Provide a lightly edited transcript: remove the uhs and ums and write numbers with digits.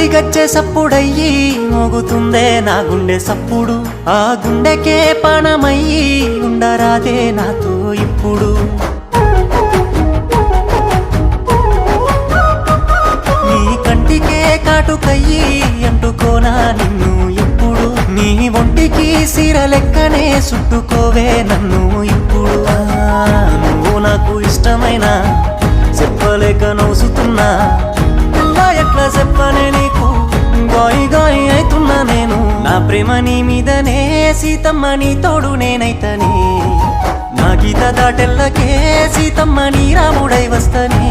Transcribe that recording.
గచ్చే సప్పుడయ్యి మోగుతుందే నా గుండె సప్పుడు ఆ గుండెకే పానమయ్యి ఉండరాదే నాతో ఇప్పుడు నీ కంటికే కాటుకయ్యి అంటుకోనా నిన్ను ఇప్పుడు నీ ఒంటికి సీర లెక్కనే చుట్టుకోవే నన్ను ఇప్పుడు నువ్వు నాకు ఇష్టమైన చెప్పలేక నవ్వుతున్నా ఎట్లా చెప్పనే నీకు గాయి గాయి అవుతున్నా నేను నా ప్రేమ నీ మీదనే సీతమ్మ నీ తోడు నేనైతనే నా గీత దాటెల్లకే సీతమ్మ నీ రాముడై వస్తనే